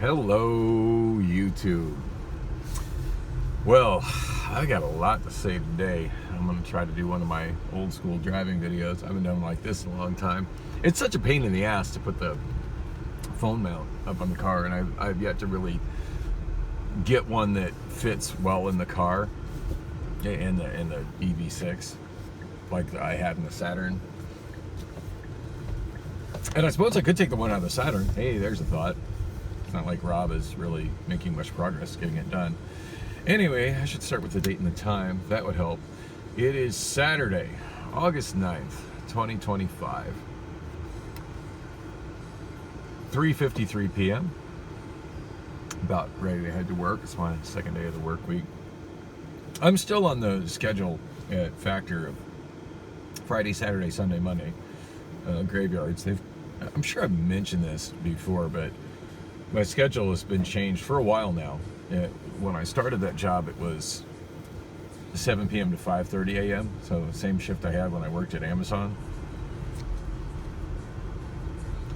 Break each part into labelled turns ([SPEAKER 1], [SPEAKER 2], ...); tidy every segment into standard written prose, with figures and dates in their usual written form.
[SPEAKER 1] Hello, YouTube. Well, I got a lot to say today. I'm going to try to do one of my old school driving videos. I haven't done like this in a long time. It's such a pain in the ass to put the phone mount up on the car, and I've yet to really get one that fits well in the car, in the EV6, like I had in the Saturn. And I suppose I could take the one out of the Saturn. Hey, there's a thought. It's not like Rob is really making much progress getting it done. Anyway, I should start with the date and the time. That would help. It is Saturday, August 9th, 2025. 3:53 p.m. About ready to head to work. It's my second day of the work week. I'm still on the schedule at Factor of Friday, Saturday, Sunday, Monday graveyards. I'm sure I've mentioned this before, but my schedule has been changed for a while now. When I started that job, it was 7 p.m. to 5:30 a.m. So same shift I had when I worked at Amazon.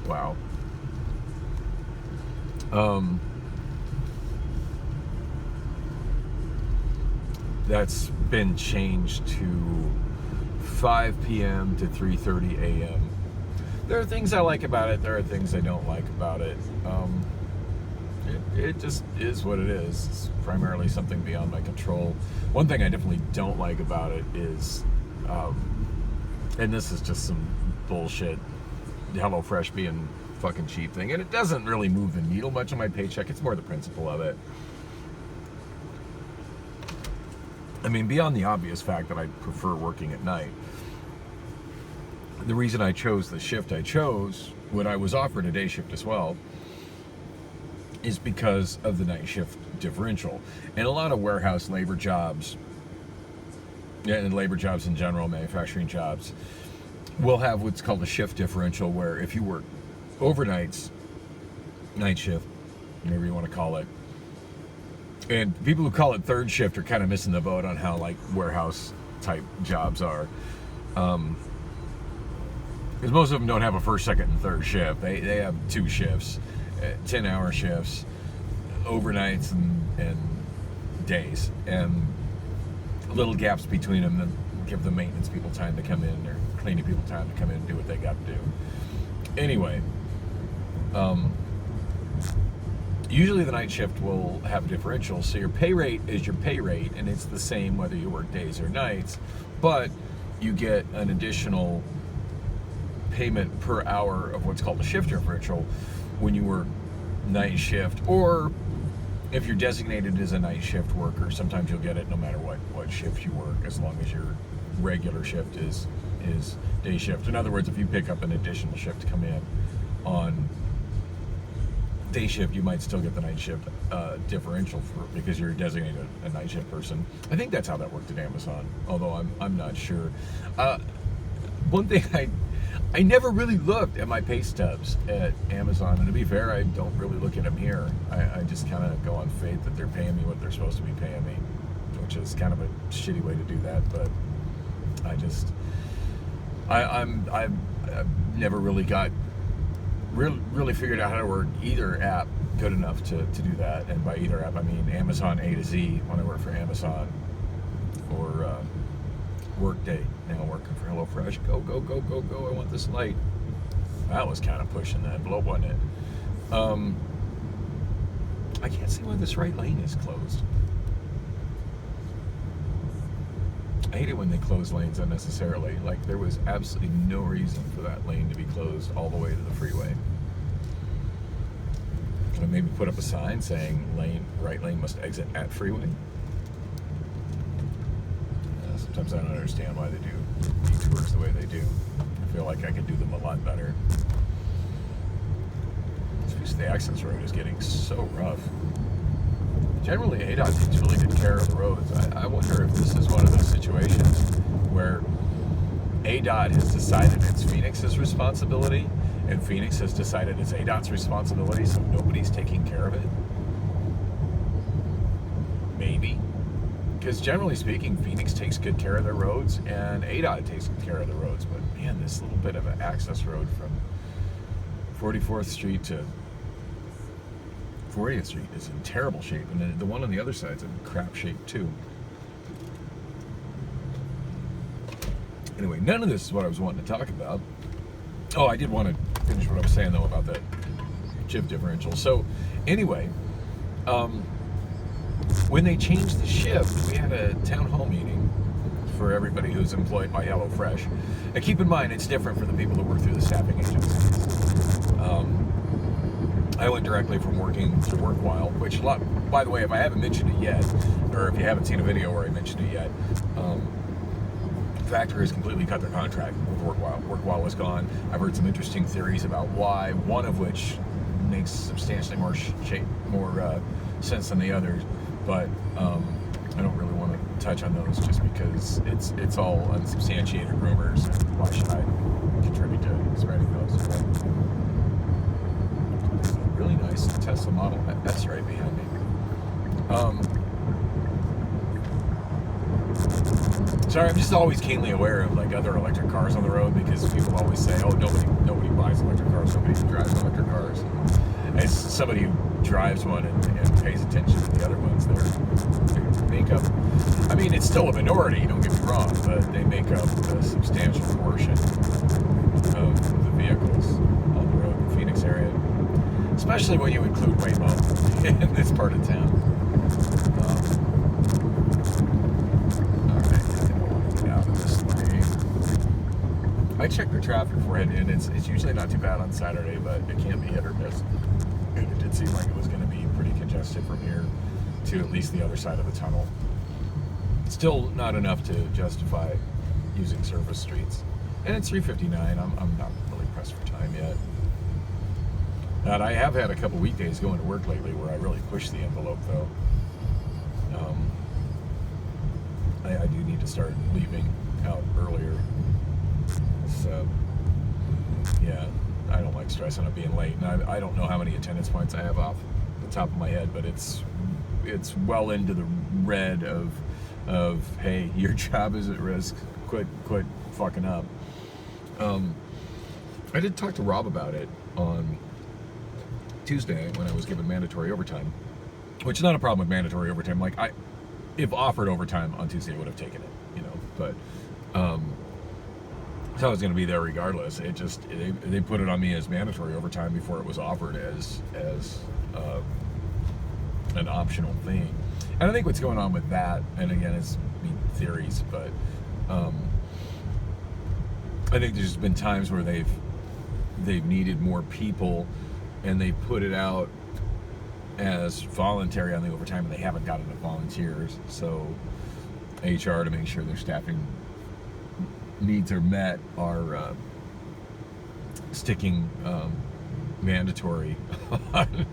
[SPEAKER 1] Wow. That's been changed to 5 p.m. to 3:30 a.m. There are things I like about it. There are things I don't like about it. It just is what it is. It's primarily something beyond my control. One thing I definitely don't like about it is, and this is just some bullshit, HelloFresh being fucking cheap thing, and it doesn't really move the needle much on my paycheck. It's more the principle of it. I mean, beyond the obvious fact that I prefer working at night, the reason I chose the shift I chose when I was offered a day shift as well is because of the night shift differential. And a lot of warehouse labor jobs, and labor jobs in general, manufacturing jobs, will have what's called a shift differential, where if you work overnights, night shift, whatever you want to call it, and people who call it third shift are kind of missing the boat on how like warehouse type jobs are. Because most of them don't have a first, second, and third shift. They have two shifts, 10-hour shifts, overnights and days, and little gaps between them that give the maintenance people time to come in, or cleaning people time to come in and do what they got to do. Anyway, usually the night shift will have a differential, so your pay rate is your pay rate, and it's the same whether you work days or nights, but you get an additional payment per hour of what's called a shift differential when you work night shift, or if you're designated as a night shift worker, sometimes you'll get it no matter what shift you work, as long as your regular shift is day shift. In other words, if you pick up an additional shift to come in on day shift, you might still get the night shift differential because you're designated a night shift person. I think that's how that worked at Amazon, although I'm not sure. One thing I never really looked at my pay stubs at Amazon, and to be fair, I don't really look at them here. I just kind of go on faith that they're paying me what they're supposed to be paying me, which is kind of a shitty way to do that, but I've never really got really figured out how to work either app good enough to do that. And by either app, I mean Amazon A to Z when I work for Amazon, or Workday, now working for HelloFresh. Go, go, go, go, go. I want this light. That was kind of pushing that blow, wasn't it? I can't see why this right lane is closed. I hate it when they close lanes unnecessarily. Like, there was absolutely no reason for that lane to be closed all the way to the freeway. Can I maybe put up a sign saying right lane must exit at freeway? Sometimes I don't understand why they do detours the way they do. I feel like I could do them a lot better. The access road is getting so rough. Generally, ADOT takes really good care of the roads. I wonder if this is one of those situations where ADOT has decided it's Phoenix's responsibility, and Phoenix has decided it's ADOT's responsibility, so nobody's taking care of it. Maybe. Because generally speaking, Phoenix takes good care of their roads, and ADOT takes good care of the roads. But man, this little bit of an access road from 44th Street to 40th Street is in terrible shape, and the one on the other side's in crap shape too. Anyway, none of this is what I was wanting to talk about. Oh, I did want to finish what I was saying though about that shift differential. So anyway, when they changed the shift, we had a town hall meeting for everybody who's employed by HelloFresh. And keep in mind, it's different for the people that work through the staffing agencies. I went directly from working to WorkWhile, which, by the way, if I haven't mentioned it yet, or if you haven't seen a video where I mentioned it yet, Factor has completely cut their contract with WorkWhile. WorkWhile is gone. I've heard some interesting theories about why, one of which makes substantially more sense than the others, but I don't really want to touch on those just because it's all unsubstantiated rumors, and why should I contribute to spreading those? Right? There's a really nice Tesla Model S right behind me. Sorry, I'm just always keenly aware of like other electric cars on the road, because people always say, "Oh, nobody buys electric cars. Nobody drives electric cars." And as somebody who drives one and pays attention to the other ones, they make up. I mean, it's still a minority. Don't get me wrong, but they make up a substantial portion of the vehicles on the road in the Phoenix area, especially when you include Waymo in this part of town. I check the traffic before heading in. It's usually not too bad on Saturday, but it can be hit or miss. And it did seem like it was going to be pretty congested from here to at least the other side of the tunnel. Still not enough to justify using surface streets. And it's 3:59. I'm not really pressed for time yet. And I have had a couple weekdays going to work lately where I really pushed the envelope, though. I do need to start leaving out earlier. So, yeah, I don't like stressing on being late. And I don't know how many attendance points I have off the top of my head, but it's well into the red of hey, your job is at risk. Quit fucking up. I did talk to Rob about it on Tuesday when I was given mandatory overtime, which is not a problem with mandatory overtime. Like, if offered overtime on Tuesday, I would have taken it, you know, but so I was going to be there regardless. It just, they put it on me as mandatory overtime before it was offered as an optional thing. And I think what's going on with that, and again, it's theories, but I think there's been times where they've needed more people, and they put it out as voluntary on the overtime, and they haven't got enough volunteers. So HR, to make sure their staffing needs are met, are sticking mandatory on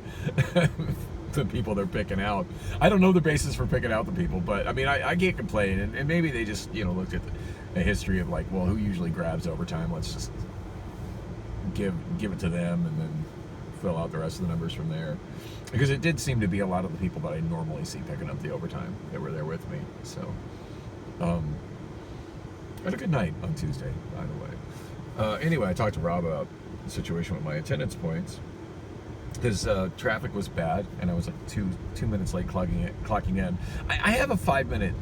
[SPEAKER 1] the people they're picking out. I don't know the basis for picking out the people, but I mean, I can't complain. And maybe they just, you know, looked at the history of like, well, who usually grabs overtime? Let's just give it to them, and then fill out the rest of the numbers from there. Because it did seem to be a lot of the people that I normally see picking up the overtime that were there with me. So, I had a good night on Tuesday, by the way. Anyway, I talked to Rob about the situation with my attendance points, because traffic was bad, and I was like two minutes late clocking in. I have a 5-minute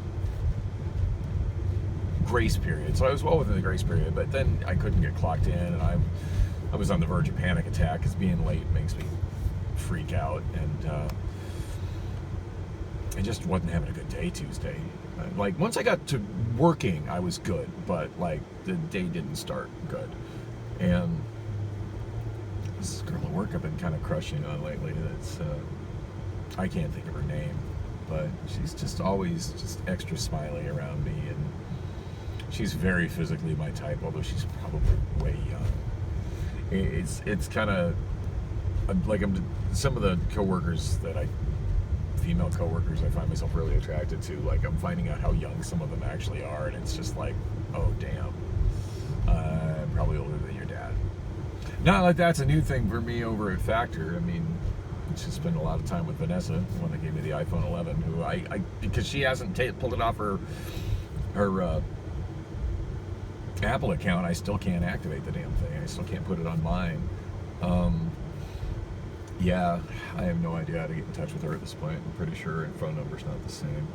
[SPEAKER 1] grace period, so I was well within the grace period, but then I couldn't get clocked in, and I was on the verge of panic attack, because being late makes me freak out, and I just wasn't having a good day Tuesday. Like, once I got to working, I was good, but like the day didn't start good. And this girl at work I've been kind of crushing on lately, that's I can't think of her name, but she's just always just extra smiley around me, and she's very physically my type, although she's probably way young. It's kind of like, some of the coworkers female coworkers I find myself really attracted to, like, I'm finding out how young some of them actually are, and it's just like, oh damn, I'm probably older than your dad. Not like that's a new thing for me over at Factor. I mean, I just spend a lot of time with Vanessa, the one that gave me the iPhone 11, who I because she hasn't pulled it off her Apple account, I still can't activate the damn thing. I still can't put it on mine. Yeah, I have no idea how to get in touch with her at this point. I'm pretty sure her phone number's not the same.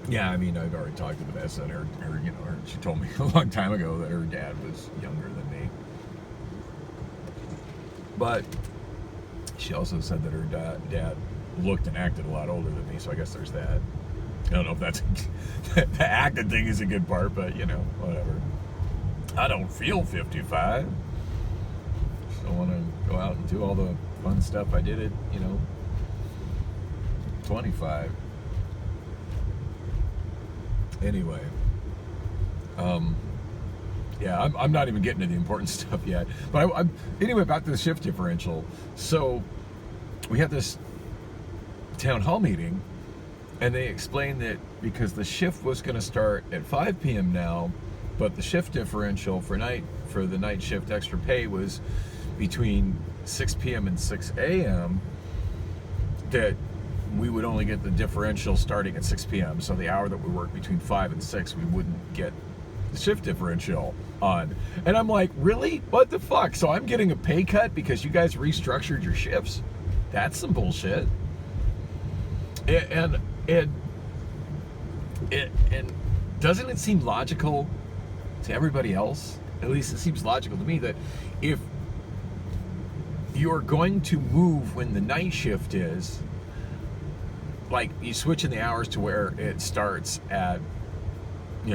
[SPEAKER 1] Yeah, I mean, I've already talked to Vanessa, and she told me a long time ago that her dad was younger than me. But she also said that her dad looked and acted a lot older than me, so I guess there's that. I don't know if that's the acting thing is a good part, but whatever. I don't feel 55. Still want to go out and do all the fun stuff I did at 25. Anyway, yeah, I'm not even getting to the important stuff yet. But anyway, back to the shift differential. So we had this town hall meeting, and they explained that because the shift was going to start at 5 p.m. now, but the shift differential for the night shift extra pay was between 6 p.m. and 6 a.m., that we would only get the differential starting at 6 p.m. So the hour that we work between 5 and 6, we wouldn't get the shift differential on. And I'm like, really? What the fuck? So I'm getting a pay cut because you guys restructured your shifts? That's some bullshit. And doesn't it seem logical to everybody else? At least it seems logical to me that if you're going to move when the night shift is, like you switch in the hours to where it starts at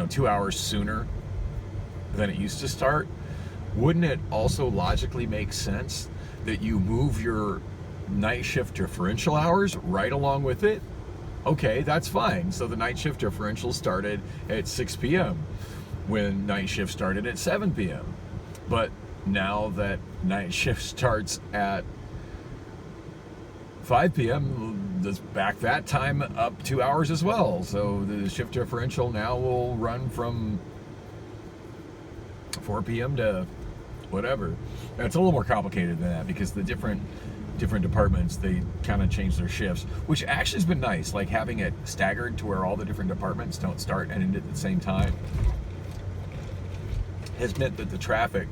[SPEAKER 1] 2 hours sooner than it used to start, wouldn't it also logically make sense that you move your night shift differential hours right along with it? Okay, that's fine. So the night shift differential started at 6 p.m. when night shift started at 7 p.m. But now that night shift starts at 5 p.m., let's back that time up 2 hours as well. So the shift differential now will run from 4 p.m. to whatever. Now, it's a little more complicated than that because the different departments, they kind of change their shifts, which actually has been nice, like having it staggered to where all the different departments don't start and end at the same time has meant that the traffic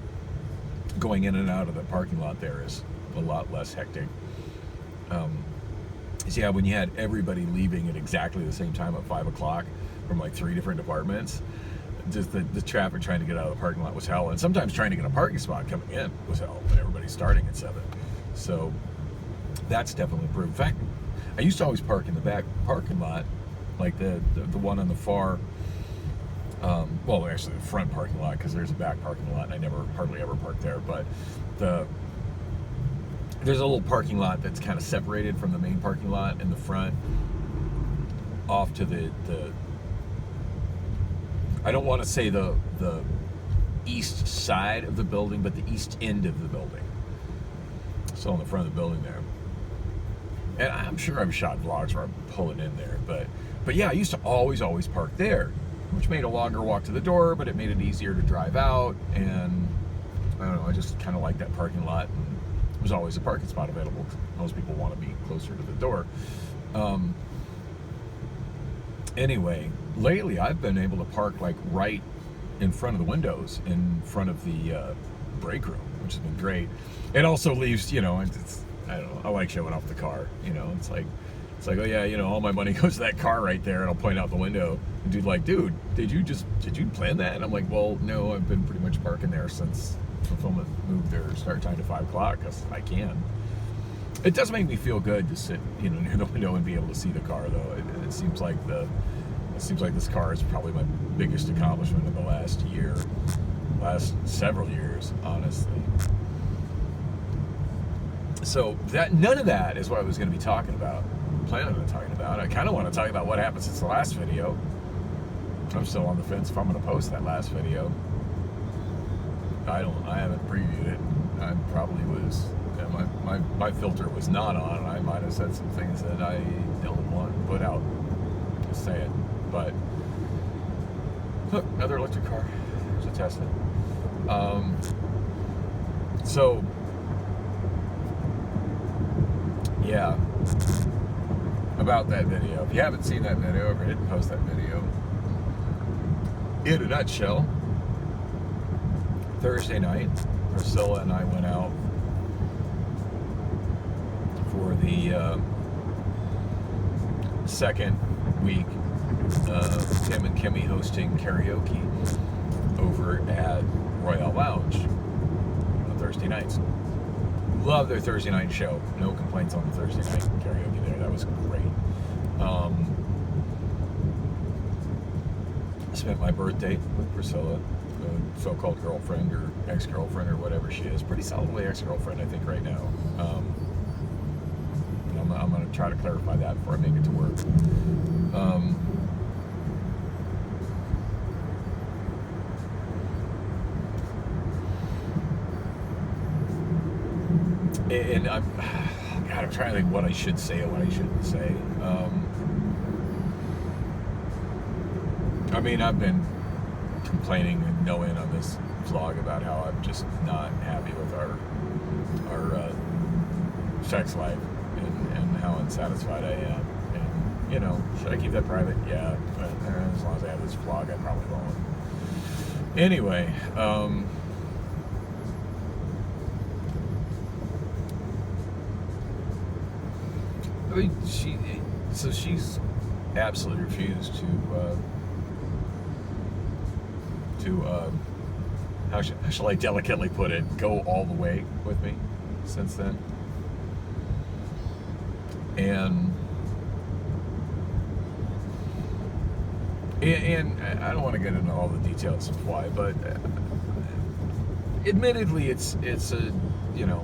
[SPEAKER 1] going in and out of the parking lot there is a lot less hectic. So yeah, when you had everybody leaving at exactly the same time at 5 o'clock from like 3 different departments, just the traffic trying to get out of the parking lot was hell, and sometimes trying to get a parking spot coming in was hell when everybody's starting at 7. So that's definitely improved. In fact, I used to always park in the back parking lot, like the one on the far, well, actually the front parking lot, because there's a back parking lot, and I hardly ever park there, but there's a little parking lot that's kind of separated from the main parking lot in the front, off to the I don't want to say the east side of the building, but the east end of the building. So on the front of the building there. And I'm sure I've shot vlogs where I'm pulling in there, but yeah, I used to always park there, which made a longer walk to the door, but it made it easier to drive out, and I don't know, I just kind of like that parking lot, and there's always a parking spot available. Most people want to be closer to the door. Anyway, lately I've been able to park like right in front of the windows, in front of the break room, which has been great. It also leaves, I don't know, I like showing off the car. It's like, oh yeah, all my money goes to that car right there, and I'll point out the window. And dude, did you plan that? And I'm like, well, no, I've been pretty much parking there since fulfillment moved their start time to 5 o'clock, because I can. It does make me feel good to sit, near the window and be able to see the car, though. It seems like this car is probably my biggest accomplishment of the last several years, honestly. So none of that is what I was going to be talking about. Planning on talking about. I kind of want to talk about what happened since the last video. I'm still on the fence if I'm going to post that last video. I haven't previewed it. I probably was. My filter was not on, and I might have said some things that I don't want to put out. Just say it. But look, another electric car. There's a Tesla. So yeah, about that video. If you haven't seen that video, I didn't post that video. In a nutshell, Thursday night, Priscilla and I went out for the second week of Tim and Kimmy hosting karaoke over at Royale Lounge on Thursday nights. Love their Thursday night show. No complaints on the Thursday night karaoke there. That was great. Spent my birthday with Priscilla, a so-called girlfriend or ex-girlfriend or whatever she is. Pretty solidly ex-girlfriend, I think, right now. I'm going to try to clarify that before I make it to work. And I'm trying to think what I should say and what I shouldn't say. I mean, I've been complaining and knowing on this vlog about how I'm just not happy with our sex life and how unsatisfied I am. And, you know, should I keep that private? Yeah, but as long as I have this vlog, I probably won't. Anyway, I mean, she's absolutely refused to how shall I delicately put it, go all the way with me since then. And I don't want to get into all the details of why, but admittedly it's a, you know,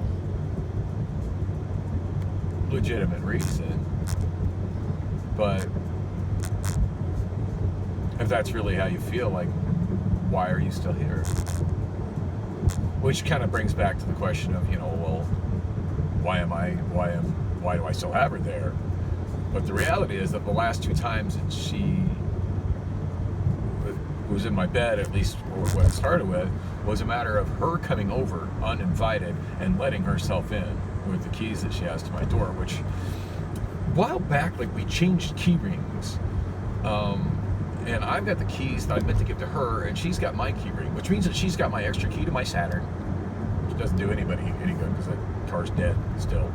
[SPEAKER 1] legitimate reason. But if that's really how you feel, like, why are you still here? Which kind of brings back to the question of, you know, well, why do I still have her there? But the reality is that the last two times that she was in my bed, at least what it started with, was a matter of her coming over uninvited and letting herself in with the keys that she has to my door, which a while back, like, we changed key rings. And I've got the keys that I meant to give to her, and she's got my key ring, which means that she's got my extra key to my Saturn, which doesn't do anybody any good because that car's dead still.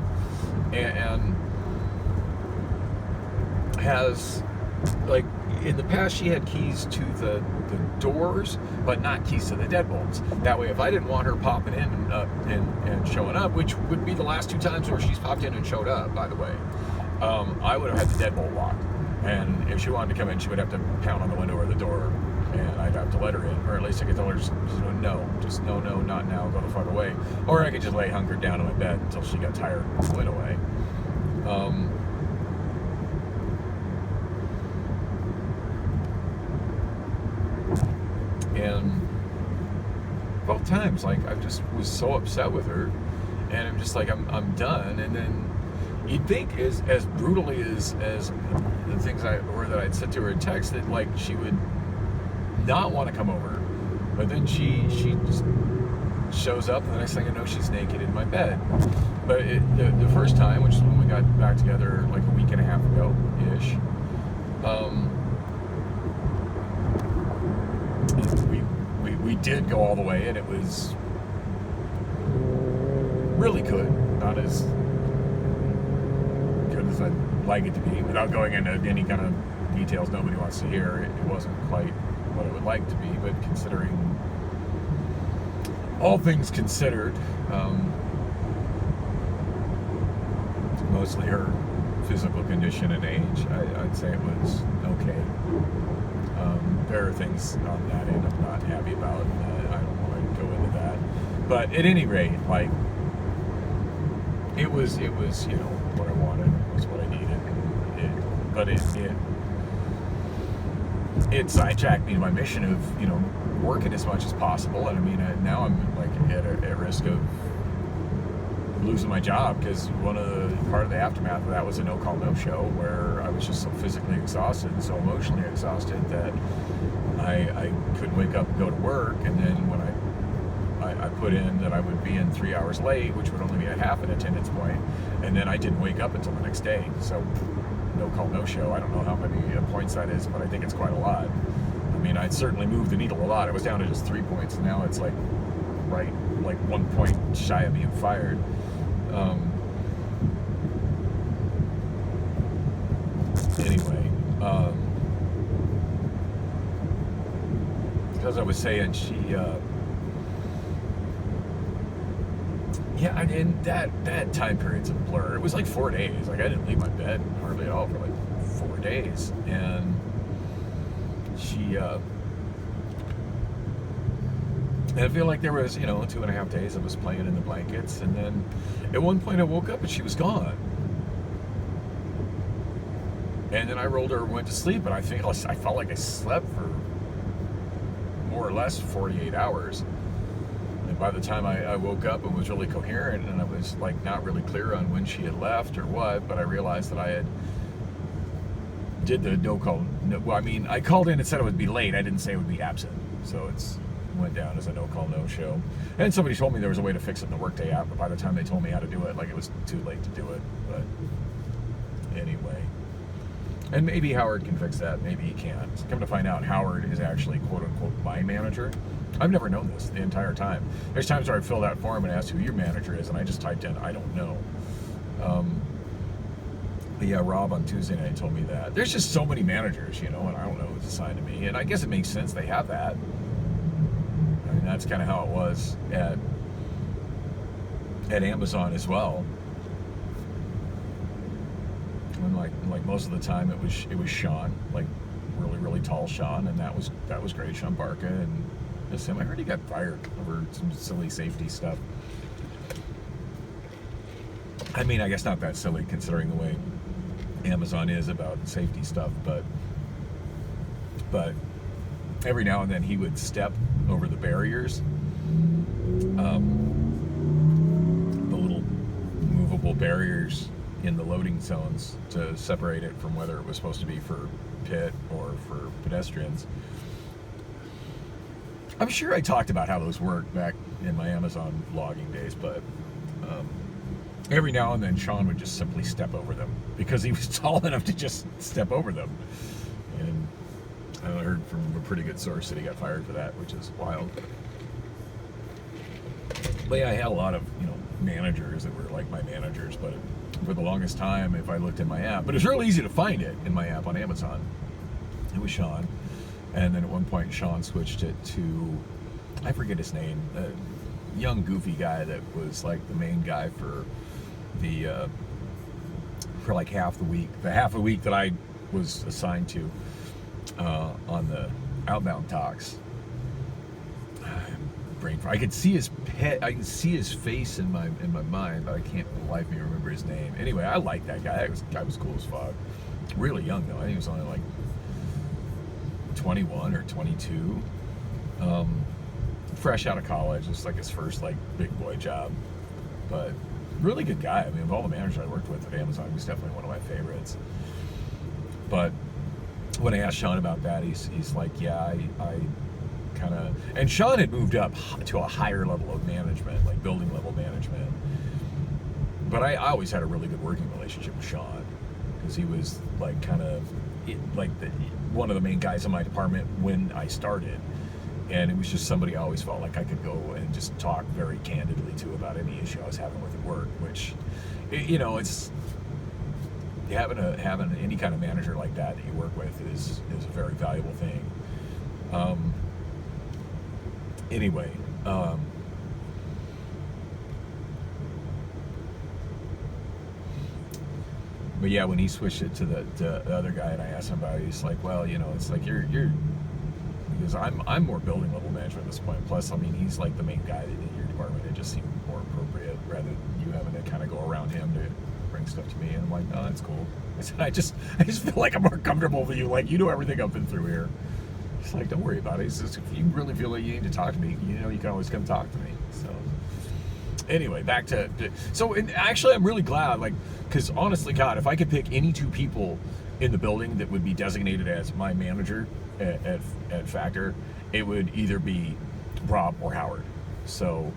[SPEAKER 1] And has, like, in the past she had keys to the doors, but not keys to the deadbolts. That way, if I didn't want her popping in and showing up, which would be the last two times where she's popped in and showed up, by the way, I would have had the deadbolt locked. And if she wanted to come in, she would have to pound on the window or the door, and I'd have to let her in. Or at least I could tell her, no, not now, go the fuck away. Or I could just lay hunkered down in my bed until she got tired and went away. And both times, like, I just was so upset with her, and I'm just like, I'm done. And then you'd think, as brutally as the things that I'd said to her in text, that, like, she would not want to come over, but then she just shows up, and the next thing I know, she's naked in my bed. But the first time, which is when we got back together like a week and a half ago ish, we did go all the way, and it was really good. Not as good as I'd like it to be. Without going into any kind of details nobody wants to hear, it wasn't quite what it would like to be, but considering all things considered, mostly her physical condition and age, I'd say it was okay. There are things on that end I'm not happy about, and I don't want to go into that. But at any rate, like, it was, you know, what I wanted, it was what I needed. It sidetracked me to my mission of, you know, working as much as possible. And I mean, now I'm, like, at risk of losing my job, because part of the aftermath of that was a no-call, no-show, where I was just so physically exhausted and so emotionally exhausted that I couldn't wake up and go to work. And then when I put in that I would be in 3 hours late, which would only be a half an attendance point, and then I didn't wake up until the next day. So no call, no show. I don't know how many points that is, but I think it's quite a lot. I mean, I'd certainly moved the needle a lot. It was down to just 3 points, and now it's like right like 1 point shy of being fired. Anyway, as I was saying, she, yeah, and that time period's a blur. It was like 4 days. Like, I didn't leave my bed hardly at all for like 4 days. And she, and I feel like there was, 2.5 days I was playing in the blankets. And then at one point I woke up and she was gone. And then I rolled over and went to sleep. And I felt like I slept for more or less 48 hours. And by the time I woke up and was really coherent, and I was like not really clear on when she had left or what, but I realized that I had did the no-call. Well, I mean, I called in and said it would be late. I didn't say it would be absent. So it's went down as a no-call, no-show. And somebody told me there was a way to fix it in the Workday app, but by the time they told me how to do it, like, it was too late to do it. But anyway. And maybe Howard can fix that. Maybe he can't. Come to find out, Howard is actually, quote-unquote, my manager. I've never known this the entire time. There's times where I filled out a form and asked who your manager is, and I just typed in, I don't know. But yeah, Rob on Tuesday night told me that. There's just so many managers, and I don't know who's assigned to me. And I guess it makes sense they have that. I mean, that's kind of how it was at Amazon as well. And like most of the time, it was Sean, like really, really tall Sean, and that was great, Sean Barca. And just him. I heard he got fired over some silly safety stuff. I mean, I guess not that silly considering the way Amazon is about safety stuff, but every now and then he would step over the barriers, the little movable barriers in the loading zones to separate it from whether it was supposed to be for pit or for pedestrians. I'm sure I talked about how those work back in my Amazon logging days, but every now and then Sean would just simply step over them because he was tall enough to just step over them. And I heard from a pretty good source that he got fired for that, which is wild. But yeah, I had a lot of, managers that were like my managers, but for the longest time, if I looked in my app, but it's real easy to find it in my app on Amazon. It was Sean. And then at one point, Sean switched it to, I forget his name, a young goofy guy that was like the main guy for like half the week. The half a week that I was assigned to on the outbound talks. I could see his I can see his face in my mind, but I can't for the life of me remember his name. Anyway, I like that guy. Guy was cool as fuck. Really young though. I think he was only like 21 or 22. Fresh out of college. It's like his first like big boy job. But really good guy. I mean, of all the managers I worked with at Amazon, he was definitely one of my favorites. But when I asked Sean about that, he's like, yeah, I kind of, and Sean had moved up to a higher level of management, like building level management. But I always had a really good working relationship with Sean because he was like kind of like one of the main guys in my department when I started. And it was just somebody I always felt like I could go and just talk very candidly to about any issue I was having with work, which, it's having any kind of manager like that you work with is a very valuable thing. Anyway, but yeah, when he switched it to the other guy and I asked him about it, he's like, well, it's like you're because I'm more building level management at this point. Plus, I mean, he's like the main guy in your department. It just seemed more appropriate rather than you having to kind of go around him to bring stuff to me. And I'm like, no, that's cool. I said, I just feel like I'm more comfortable with you. Like, you know everything I've been through here. He's like, don't worry about it. He says, if you really feel like you need to talk to me, you can always come talk to me. So anyway, back to so, and actually I'm really glad, like, because honestly, God, if I could pick any two people in the building that would be designated as my manager at Factor, it would either be Rob or Howard. So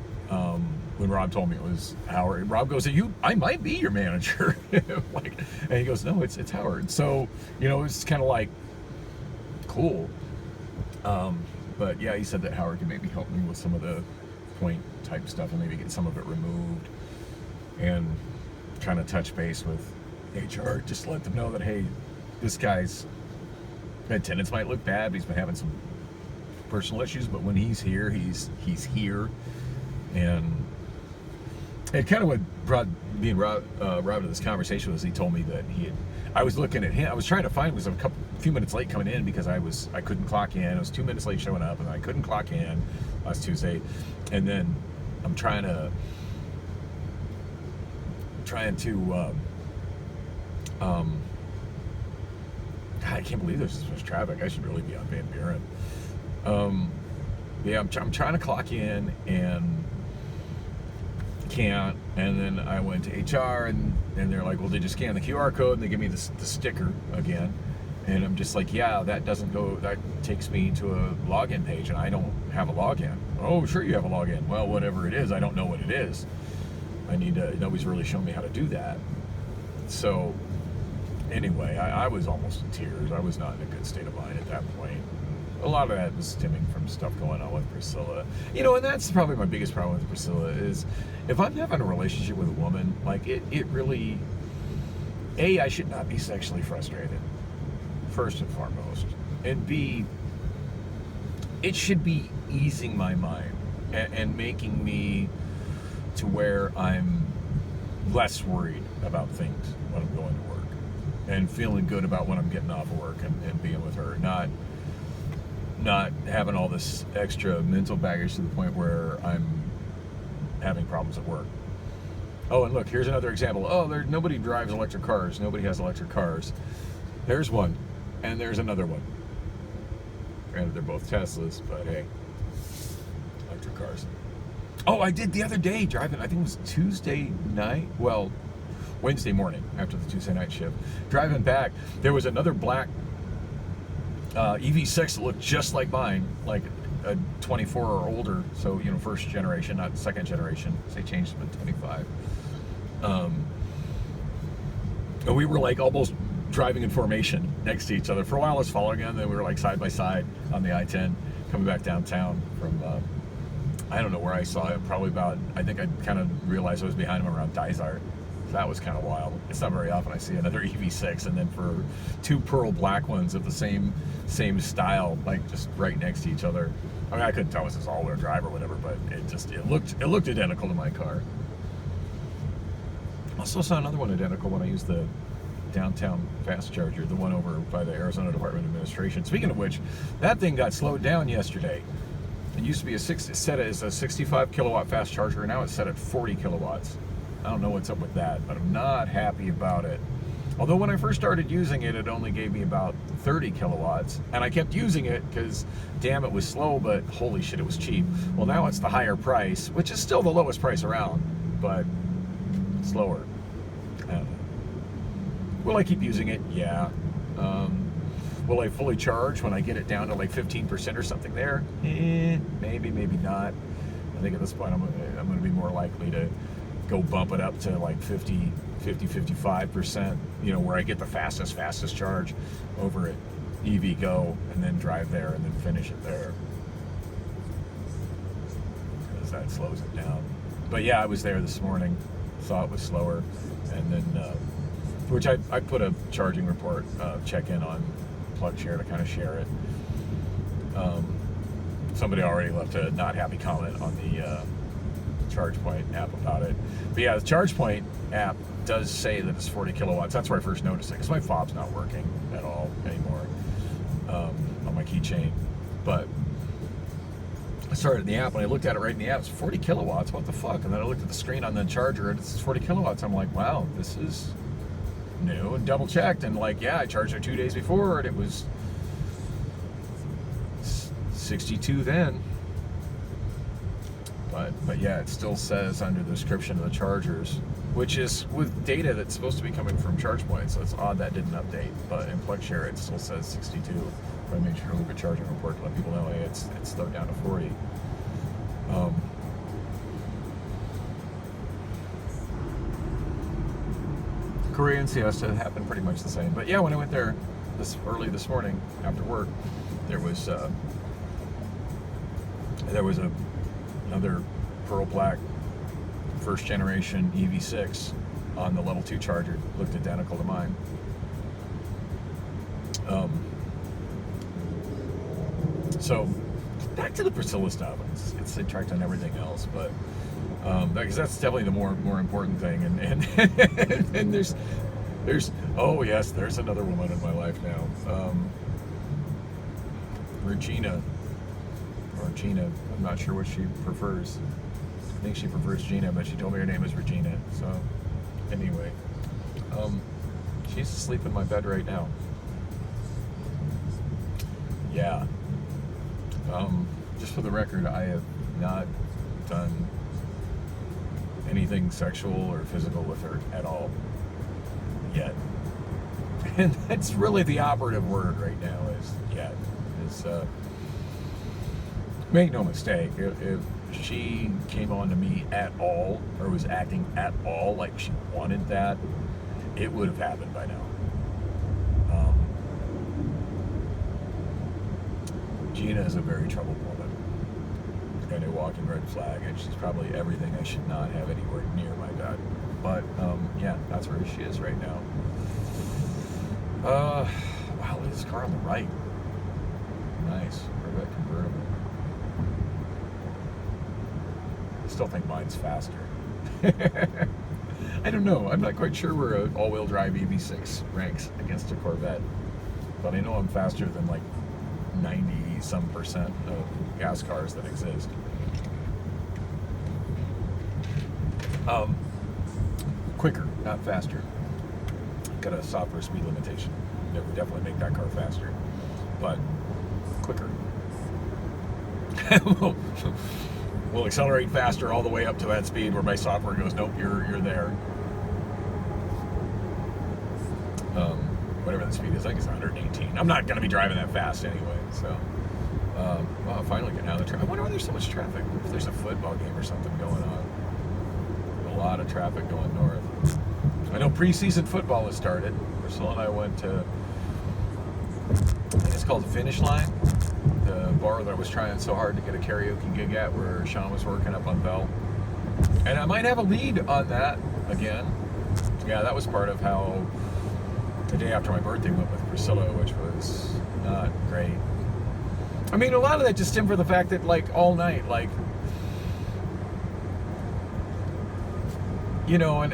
[SPEAKER 1] when Rob told me it was Howard, Rob goes, I might be your manager. Like, and he goes, no, it's Howard. So, it's kind of like cool. But yeah, he said that Howard can maybe help me with some of the point type stuff and maybe get some of it removed, and kind of touch base with HR, just let them know that, hey, this guy's attendance might look bad, but he's been having some personal issues, but when he's here, he's here. And it kind of what brought me and Rob to this conversation was he told me that I was looking at him, I was trying to find, was a few minutes late coming in because I couldn't clock in. I was 2 minutes late showing up, and I couldn't clock in last Tuesday. And then I'm trying to God, I can't believe there's this much traffic. I should really be on Van Buren. Yeah, I'm trying to clock in and can't. And then I went to HR, and they're like, well, did you scan the QR code? And they give me the sticker again. And I'm just like, yeah, that doesn't go, that takes me to a login page, and I don't have a login. Oh, sure you have a login. Well, whatever it is, I don't know what it is. Nobody's really shown me how to do that. So anyway, I was almost in tears. I was not in a good state of mind at that point. A lot of that was stemming from stuff going on with Priscilla. And that's probably my biggest problem with Priscilla is if I'm having a relationship with a woman, like it really, A, I should not be sexually frustrated, first and foremost. And B, it should be easing my mind and making me to where I'm less worried about things when I'm going to work and feeling good about when I'm getting off of work and being with her, not having all this extra mental baggage to the point where I'm having problems at work. Oh, and look, here's another example. Oh, nobody drives electric cars. Nobody has electric cars. There's one, and there's another one. Granted, they're both Teslas, but hey, electric cars. Oh, I did the other day driving, I think it was Tuesday night, well, Wednesday morning after the Tuesday night shift. Driving back, there was another black EV6 that looked just like mine, like a 24 or older, so, first generation, not second generation. They changed them in 25. And we were like almost driving in formation next to each other. For a while I was following him, then we were like side by side on the I-10 coming back downtown from, I don't know where I saw him, probably about, I think I kind of realized I was behind him around Dysart. So that was kind of wild. It's not very often I see another EV6, and then for two pearl black ones of the same style, like just right next to each other. I mean, I couldn't tell if it was all-wheel drive or whatever, but it looked identical to my car. I also saw another one identical when I used the downtown fast charger, the one over by the Arizona Department of Administration. Speaking of which, that thing got slowed down yesterday. It used to be set as a 65 kilowatt fast charger, and now it's set at 40 kilowatts. I don't know what's up with that, but I'm not happy about it. Although when I first started using it, it only gave me about 30 kilowatts, and I kept using it because, damn, it was slow, but holy shit, it was cheap. Well, now it's the higher price, which is still the lowest price around, but slower. I don't know. Will I keep using it? Yeah. Will I fully charge when I get it down to like 15% or something there? Maybe, maybe not. I think at this point I'm going to be more likely to go bump it up to like 50, 55%, where I get the fastest charge over at EVgo, and then drive there and then finish it there. Because that slows it down. But yeah, I was there this morning, saw it was slower, and then, which I put a charging report check-in on PlugShare to kind of share it. Somebody already left a not happy comment on the ChargePoint app about it. But yeah, the ChargePoint app does say that it's 40 kilowatts. That's where I first noticed it, because my fob's not working at all anymore on my keychain. But I started in the app, and I looked at it right in the app. It's 40 kilowatts. What the fuck? And then I looked at the screen on the charger, and it's 40 kilowatts. I'm like, wow, this is new, and double checked, and like, yeah, I charged it 2 days before, and it was 62 then. But yeah, it still says under the description of the chargers, which is with data that's supposed to be coming from ChargePoint, so it's odd that didn't update. But in PlugShare, it still says 62. But I made sure to look at charging report to let people know, hey, it's slowed down to 40. Korean siesta happened pretty much the same. But yeah, when I went there early this morning after work, there was another pearl black first generation EV6 on the level 2 Charger. Looked identical to mine. So back to the Priscilla stuff. It's sidetracked on everything else, but because that's definitely the more important thing. And there's oh yes, there's another woman in my life now. Regina or Gina. I'm not sure what she prefers. I think she prefers Gina, but she told me her name is Regina. So anyway, she's asleep in my bed right now. Yeah. Just for the record, I have not done anything sexual or physical with her at all yet. And that's really the operative word right now, is yet. Make no mistake, if she came on to me at all, or was acting at all like she wanted that, it would have happened by now. Gina is a very troubled woman and a walking red flag, and she's probably everything I should not have anywhere near my bed. But yeah, that's where she is right now. Wow, look at this car on the right. Nice Corvette convertible. I still think mine's faster. I don't know. I'm not quite sure where an all-wheel drive EV6 ranks against a Corvette, but I know I'm faster than like 90-some% of gas cars that exist. Quicker, not faster. Got a software speed limitation. That would definitely make that car faster, but quicker. We'll accelerate faster all the way up to that speed where my software goes, nope, you're there. Whatever the speed is, I think it's 118. I'm not going to be driving that fast anyway, so. Well, I'm finally getting out of the traffic. I wonder why there's so much traffic. If there's a football game or something going on. A lot of traffic going north. I know preseason football has started. Priscilla and I went to, I think it's called Finish Line, the bar that I was trying so hard to get a karaoke gig at, where Sean was working up on Bell. And I might have a lead on that again. Yeah, that was part of how the day after my birthday went with Priscilla, which was not great. I mean, a lot of that just stemmed from the fact that, like, all night, like, you know,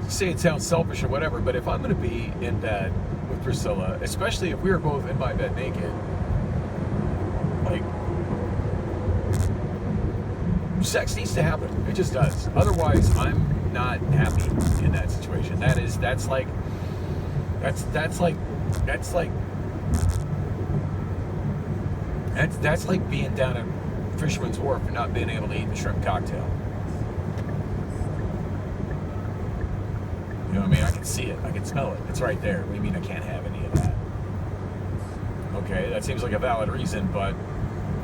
[SPEAKER 1] say it sounds selfish or whatever, but if I'm going to be in bed with Priscilla, especially if we were both in my bed naked, like, sex needs to happen. It just does. Otherwise, I'm not happy in that situation. That's like being down at Fisherman's Wharf and not being able to eat the shrimp cocktail. You know what I mean? I can see it. I can smell it. It's right there. What do you mean I can't have any of that? Okay, that seems like a valid reason, but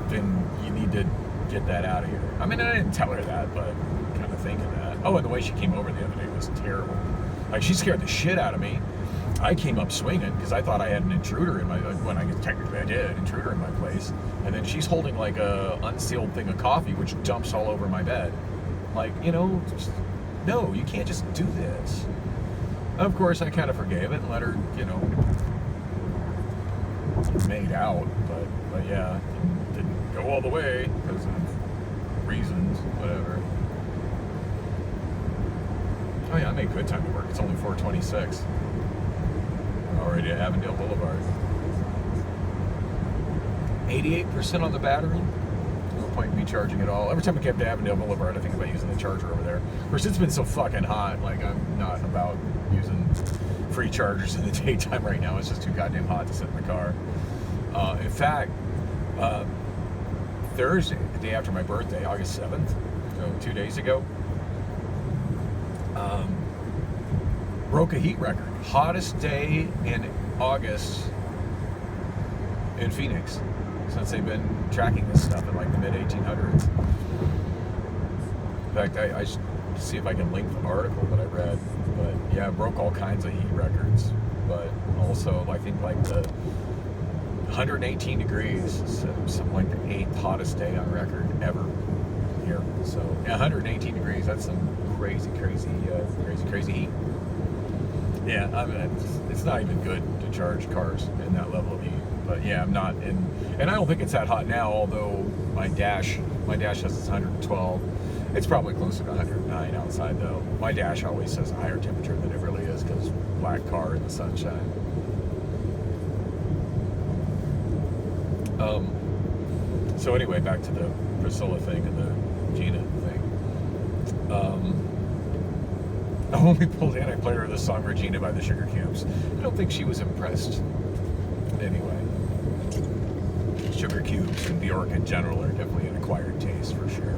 [SPEAKER 1] then you need to get that out of here. I mean, I didn't tell her that, but I'm kind of thinking that. Oh, and the way she came over the other day was terrible. Like, she scared the shit out of me. I came up swinging because I thought I had an intruder in my, when I technically I did, intruder in my place. And then she's holding like a unsealed thing of coffee, which dumps all over my bed. Like, you know, just, no, you can't just do this. Of course, I kind of forgave it and let her, you know, made out. But yeah, didn't go all the way because of reasons, whatever. Oh yeah, I made good time to work. It's only 4:26. Already at Avondale Boulevard. 88% on the battery. No point in me charging at all. Every time I get to Avondale Boulevard, I think about using the charger over there. Of course, it's been so fucking hot. Like, I'm not about using free chargers in the daytime right now. It's just too goddamn hot to sit in the car. In fact, Thursday, the day after my birthday, August 7th, so 2 days ago, broke a heat record. Hottest day in August in Phoenix since they've been tracking this stuff in like the mid-1800s. In fact, I should see if I can link the article that I read. But yeah, it broke all kinds of heat records. But also, I think like the 118 degrees, something like the 8th hottest day on record ever. here. So 118 degrees. That's some crazy heat. Yeah, I mean, it's not even good to charge cars in that level of heat. But yeah, I'm not in, and I don't think it's that hot now. Although my dash has its 112. It's probably closer to 109 outside though. My dash always says a higher temperature than it really is because black car in the sunshine. So anyway, back to the Priscilla thing and the Gina thing. When we pulled in, I played her the song Regina by the Sugar Cubes. I don't think she was impressed. Anyway, Sugar Cubes and Bjork in general are definitely an acquired taste for sure.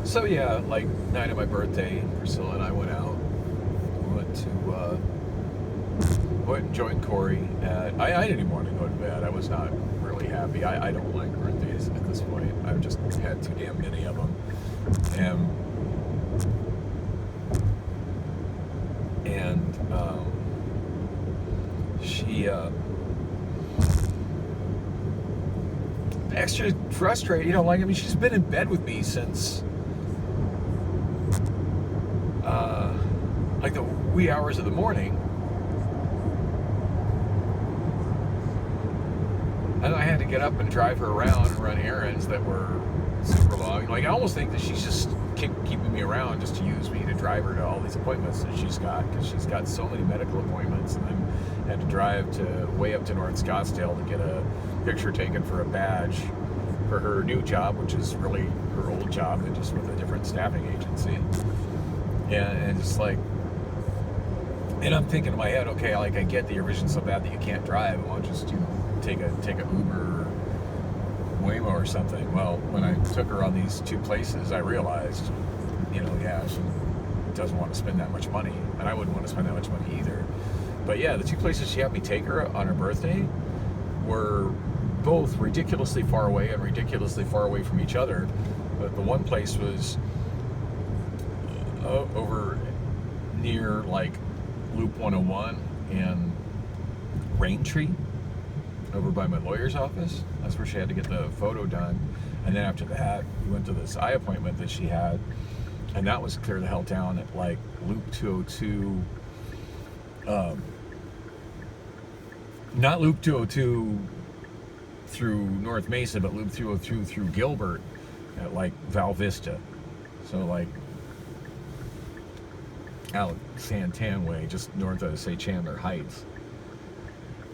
[SPEAKER 1] So yeah, like night of my birthday, Priscilla and I went out. Went and joined Corey at, I didn't even want to go to bed. I was not really happy. I don't like birthdays at this point. I've just had too damn many of them. And she extra frustrated, you know, like, I mean, she's been in bed with me since like the wee hours of the morning. And I had to get up and drive her around and run errands that were super long. Like, I almost think that she's just keeping me around just to use me to drive her to all these appointments that she's got, because she's got so many medical appointments, and then had to drive to way up to North Scottsdale to get a picture taken for a badge for her new job, which is really her old job, and just with a different staffing agency. And just like, and I'm thinking in my head, okay, like, I get that your vision's so bad that you can't drive. Well, just, you know, take a Uber or Waymo or something. Well, when I took her on these two places, I realized, you know, yeah, she doesn't want to spend that much money, and I wouldn't want to spend that much money either. But yeah, the two places she had me take her on her birthday were both ridiculously far away and ridiculously far away from each other. But the one place was over near like Loop 101 and Raintree, over by my lawyer's office. That's where she had to get the photo done. And then after that, we went to this eye appointment that she had, and that was clear the hell down at like Loop 202. Not Loop 202 through North Mesa, but Loop 202 through Gilbert at like Val Vista. So like out Santan way, just north of, say, Chandler Heights.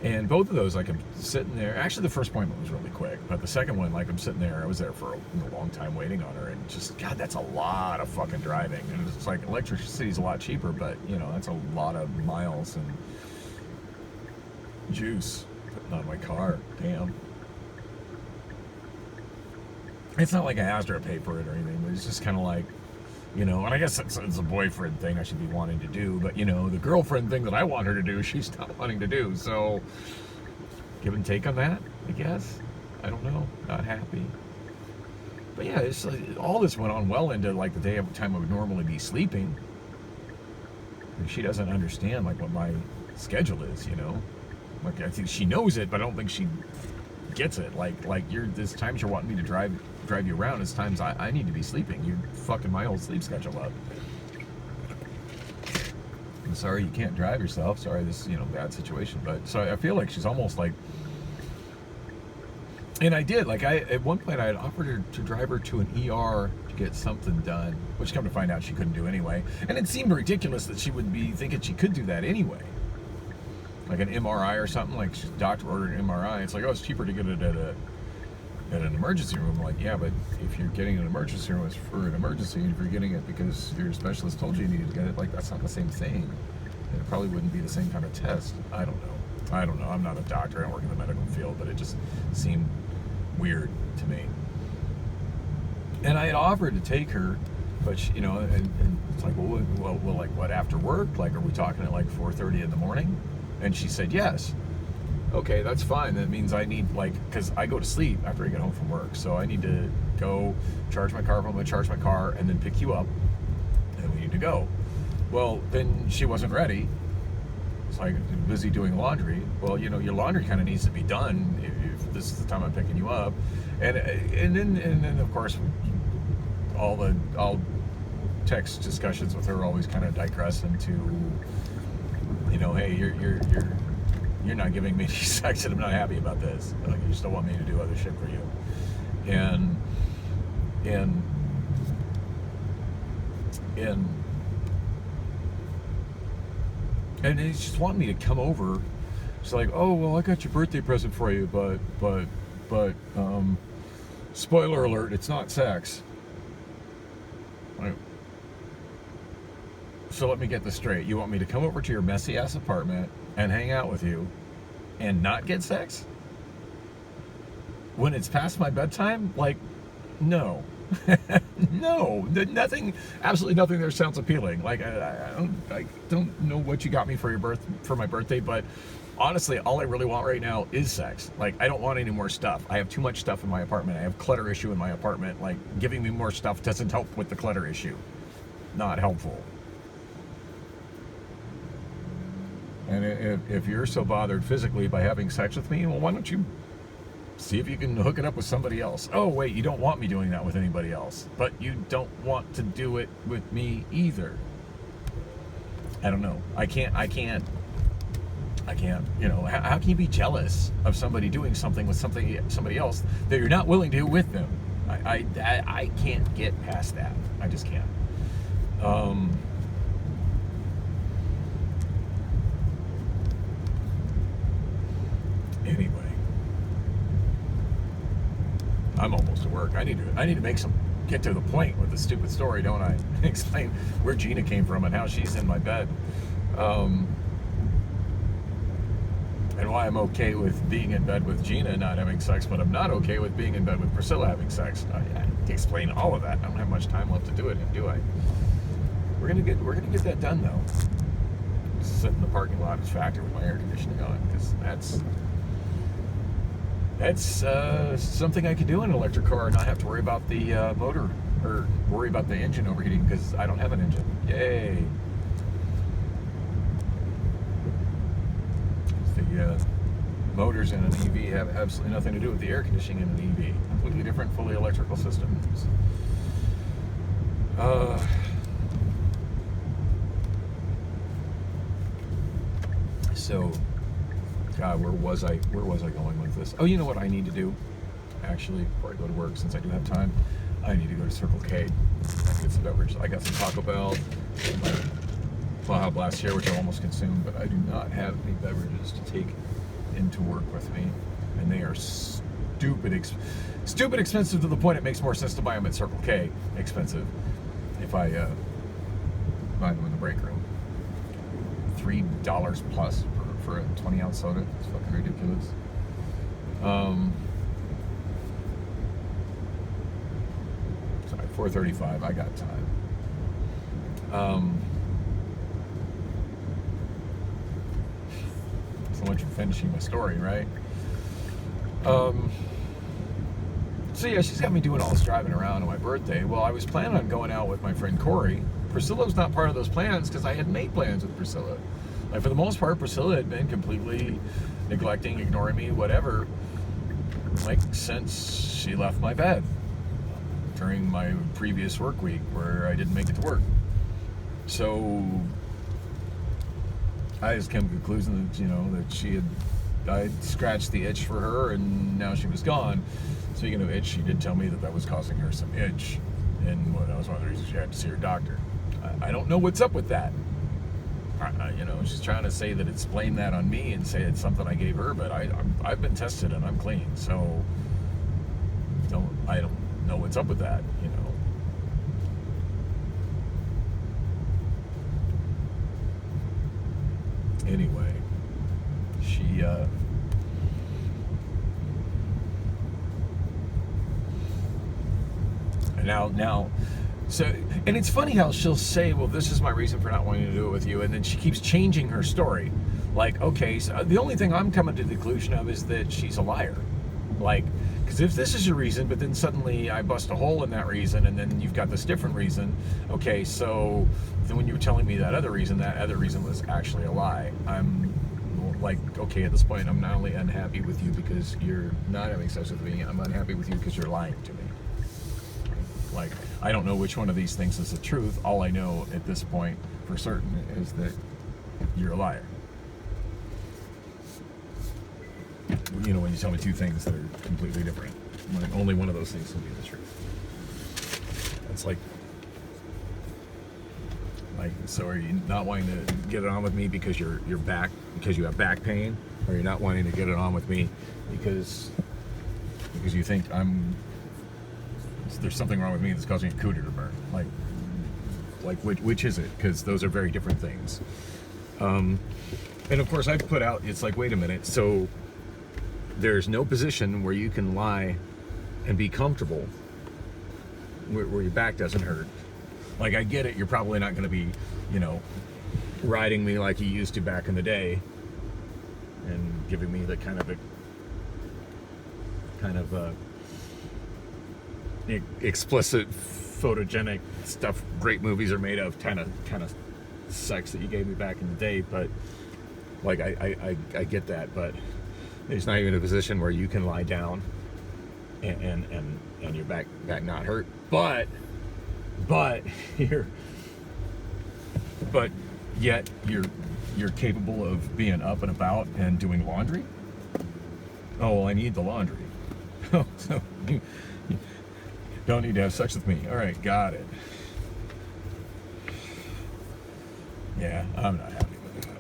[SPEAKER 1] And both of those, like, I'm sitting there. Actually, the first appointment was really quick, but the second one, like, I'm sitting there. I was there for a long time waiting on her, and just, God, that's a lot of fucking driving. And it's like, electricity's a lot cheaper, but, you know, that's a lot of miles and juice putting on my car. Damn. It's not like I asked her to pay for it or anything, but it's just kind of like, you know, and I guess it's a boyfriend thing I should be wanting to do, but, you know, the girlfriend thing that I want her to do, she's not wanting to do, so give and take on that, I guess. I don't know, not happy. But yeah, it's like, all this went on well into like the time I would normally be sleeping. And she doesn't understand like what my schedule is, you know. Like, I think she knows it, but I don't think she gets it. Like there's times you're wanting me to drive you around. It's times I need to be sleeping. You're fucking my whole sleep schedule up. I'm sorry you can't drive yourself. Sorry, this is, you know, bad situation. But so I feel like she's almost like, and I did, like, at one point I had offered her to drive her to an ER to get something done, which come to find out she couldn't do anyway. And it seemed ridiculous that she would be thinking she could do that anyway. Like an MRI or something, like doctor ordered an MRI. It's like, oh, it's cheaper to get it at an emergency room. I'm like, yeah, but if you're getting an emergency room, it's for an emergency. And if you're getting it because your specialist told you needed to get it, like, that's not the same thing. And it probably wouldn't be the same kind of test. I don't know. I'm not a doctor. I don't work in the medical field, but it just seemed weird to me. And I had offered to take her, but she, you know, and it's like, well, like, what, after work? Like, are we talking at like 4:30 in the morning? And she said yes. Okay, that's fine. That means I need, like, because I go to sleep after I get home from work, so I need to go charge my car. I'm going to charge my car and then pick you up, and we need to go. Well, then she wasn't ready, It's like, busy doing laundry. Well, you know, your laundry kind of needs to be done if this is the time I'm picking you up. And then of course, all text discussions with her always kind of digress into, you know, hey, you're not giving me any sex, and I'm not happy about this. Like, you still want me to do other shit for you, and they just want me to come over. It's like, oh, well, I got your birthday present for you, but spoiler alert, it's not sex. Like, so let me get this straight. You want me to come over to your messy ass apartment and hang out with you and not get sex when it's past my bedtime? Like, no. No, nothing, absolutely nothing there sounds appealing. Like, I don't know what you got me for my birthday, but honestly, all I really want right now is sex. Like, I don't want any more stuff. I have too much stuff in my apartment. I have clutter issue in my apartment. Like, giving me more stuff doesn't help with the clutter issue. Not helpful. And if you're so bothered physically by having sex with me, well, why don't you see if you can hook it up with somebody else? Oh, wait, you don't want me doing that with anybody else, but you don't want to do it with me either. I don't know. I can't, you know, how can you be jealous of somebody doing something with somebody else that you're not willing to do with them? I can't get past that. I just can't. Anyway, I'm almost to work. I need to get to the point with the stupid story, don't I? Explain where Gina came from and how she's in my bed, and why I'm okay with being in bed with Gina and not having sex, but I'm not okay with being in bed with Priscilla having sex. I explain all of that. I don't have much time left to do it, do I? We're gonna get that done though. Sit in the parking lot at Factor with my air conditioning on, because that's something I could do in an electric car and not have to worry about the motor, or worry about the engine overheating, because I don't have an engine. Yay! The motors in an EV have absolutely nothing to do with the air conditioning in an EV. Completely different, fully electrical systems. So, God, where was I going with this? Oh, you know what I need to do? Actually, before I go to work, since I do have time, I need to go to Circle K and get some beverages. I got some Taco Bell, my Baja Blast here, which I almost consumed, but I do not have any beverages to take into work with me, and they are stupid expensive to the point it makes more sense to buy them at Circle K. Expensive if I buy them in the break room. $3 plus for a 20-ounce soda. It's fucking ridiculous. Sorry, 4:35. I got time. So much for finishing my story, right? So yeah, she's got me doing all this driving around on my birthday. Well, I was planning on going out with my friend Corey. Priscilla was not part of those plans because I had made plans with Priscilla. Like, for the most part, Priscilla had been completely neglecting, ignoring me, whatever, like, since she left my bed during my previous work week where I didn't make it to work. So I just came to the conclusion that, you know, that I scratched the itch for her, and now she was gone. Speaking of itch, she did tell me that was causing her some itch, and well, that was one of the reasons she had to see her doctor. I don't know what's up with that. You know, she's trying to say that it's blamed that on me and say it's something I gave her, but I've been tested and I'm clean, so I don't know what's up with that, you know. Anyway, she now so, and it's funny how she'll say, well, this is my reason for not wanting to do it with you, and then she keeps changing her story. Like, okay, so the only thing I'm coming to the conclusion of is that she's a liar. Like, because if this is your reason, but then suddenly I bust a hole in that reason, and then you've got this different reason. Okay, so then when you were telling me that other reason was actually a lie. I'm like, okay, at this point, I'm not only unhappy with you because you're not having sex with me, I'm unhappy with you because you're lying to me. Like, I don't know which one of these things is the truth. All I know at this point for certain is that you're a liar. You know, when you tell me two things that are completely different, like, only one of those things can be the truth. It's like, so are you not wanting to get it on with me because you have back pain, or you're not wanting to get it on with me because you think there's something wrong with me that's causing your cooter to burn? Like which is it? Because those are very different things. And of course, I've put out, it's like, wait a minute, so there's no position where you can lie and be comfortable where your back doesn't hurt. Like, I get it, you're probably not going to be, riding me like you used to back in the day and giving me the kind of explicit, photogenic stuff great movies are made of, kind of sex that you gave me back in the day. But like, I get that, but it's not even a position where you can lie down and your back not hurt. But yet you're capable of being up and about and doing laundry. Oh, well, I need the laundry. Oh, so you don't need to have sex with me. All right, got it. Yeah, I'm not happy with that.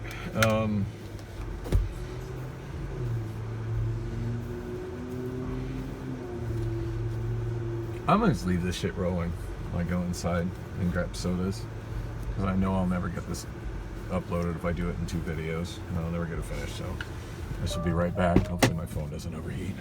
[SPEAKER 1] I'm gonna just leave this shit rolling. I go inside and grab sodas, because I know I'll never get this uploaded if I do it in 2 videos, and I'll never get it finished. So this will be right back. Hopefully my phone doesn't overheat.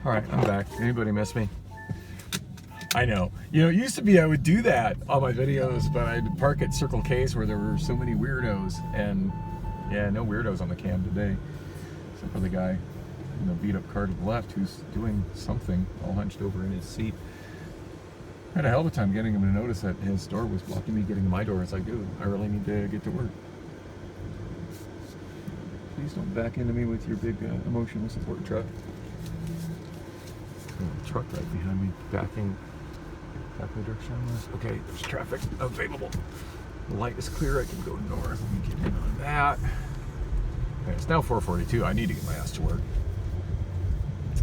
[SPEAKER 1] All right, I'm back. Anybody miss me? I know. You know, it used to be I would do that on my videos, but I'd park at Circle K's where there were so many weirdos, and yeah, no weirdos on the cam today, except for the guy in the beat up car to the left who's doing something all hunched over in his seat. I had a hell of a time getting him to notice that his door was blocking me getting to my door. It's like, dude, I really need to get to work. Please don't back into me with your big emotional support truck. Truck right behind me, backing the direction I was. Okay, there's traffic available. The light is clear. I can go north. Let me get in on that. Okay, it's now 4:42. I need to get my ass to work.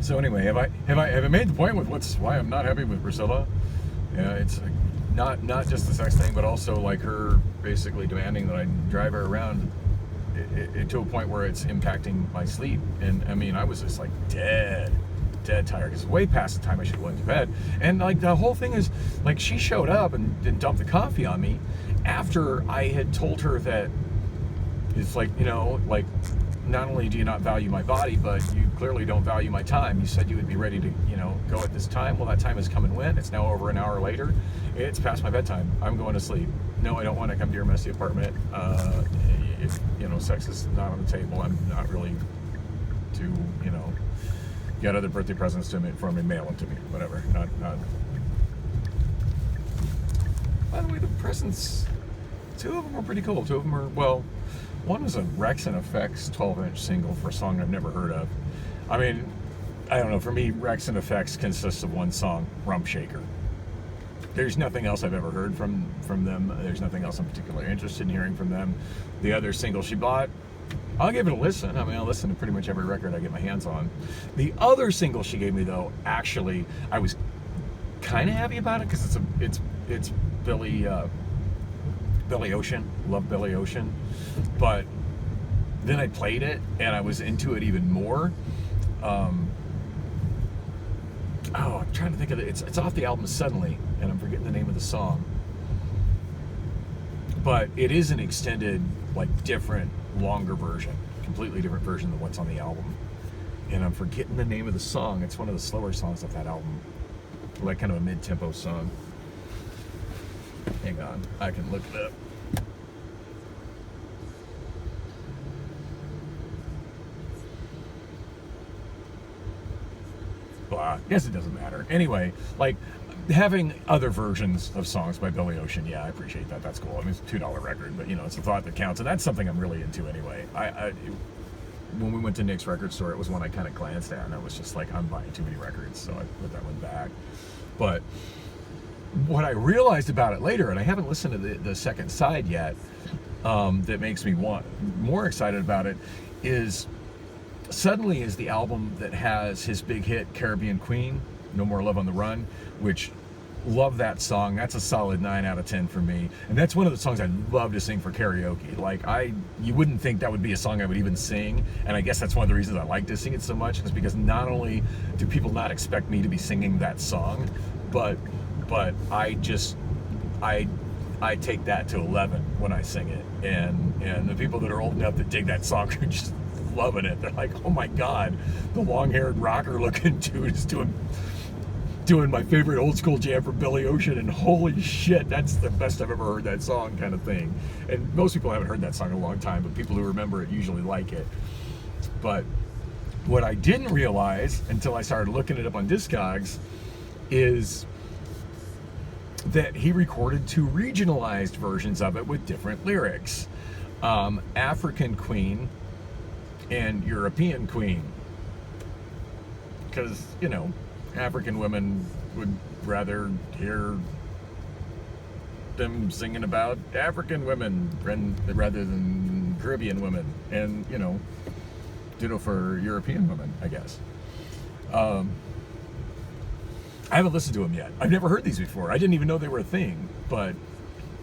[SPEAKER 1] So anyway, have I made the point with why I'm not happy with Priscilla? Yeah, it's not just the sex thing, but also like her basically demanding that I drive her around it to a point where it's impacting my sleep. And I mean, I was just like dead tired. It's way past the time I should have went to bed. And like the whole thing is like she showed up and dumped the coffee on me after I had told her that it's like, you know, like not only do you not value my body, but you clearly don't value my time. You said you would be ready to, you know, go at this time. Well, that time has come and went. It's now over an hour later. It's past my bedtime. I'm going to sleep. No, I don't want to come to your messy apartment. If, you know, sex is not on the table, I'm not really to, you know, get other birthday presents to me from me, mail them to me, whatever. Not. By the way, the presents, 2 of them were pretty cool. 2 of them are, well, one was a Rex and Effects 12-inch single for a song I've never heard of. I mean, I don't know. For me, Rex and Effects consists of one song, Rump Shaker. There's nothing else I've ever heard from them. There's nothing else I'm particularly interested in hearing from them. The other single she bought, I'll give it a listen. I mean, I'll listen to pretty much every record I get my hands on. The other single she gave me, though, actually, I was kind of happy about it because it's Billy Ocean. Love Billy Ocean. But then I played it and I was into it even more. I'm trying to think of it. It's off the album Suddenly, and I'm forgetting the name of the song. But it is an extended, like, different, longer version, completely different version than what's on the album. And I'm forgetting the name of the song. It's one of the slower songs off that album, like kind of a mid-tempo song. Hang on, I can look it up. Blah. Guess it doesn't matter. Anyway, like, having other versions of songs by Billy Ocean, yeah, I appreciate that. That's cool. I mean, it's a $2 record, but, you know, it's a thought that counts, and that's something I'm really into anyway. When we went to Nick's record store, it was one I kind of glanced at, and I was just like, I'm buying too many records, so I put that one back. But what I realized about it later, and I haven't listened to the second side yet, that makes me more excited about it, is Suddenly is the album that has his big hit, Caribbean Queen, No More Love on the Run, which, love that song. That's a solid 9 out of 10 for me. And that's one of the songs I'd love to sing for karaoke. Like, you wouldn't think that would be a song I would even sing. And I guess that's one of the reasons I like to sing it so much, is because not only do people not expect me to be singing that song, but I take that to 11 when I sing it. And the people that are old enough to dig that song are just loving it. They're like, oh my God, the long-haired rocker looking dude is doing my favorite old school jam for Billy Ocean, and holy shit, that's the best I've ever heard that song, kind of thing. And most people haven't heard that song in a long time, but people who remember it usually like it. But what I didn't realize until I started looking it up on Discogs is that he recorded 2 regionalized versions of it with different lyrics. African Queen and European Queen. Because, you know, African women would rather hear them singing about African women rather than Caribbean women. And, you know, ditto for European women, I guess. I haven't listened to them yet. I've never heard these before. I didn't even know they were a thing. But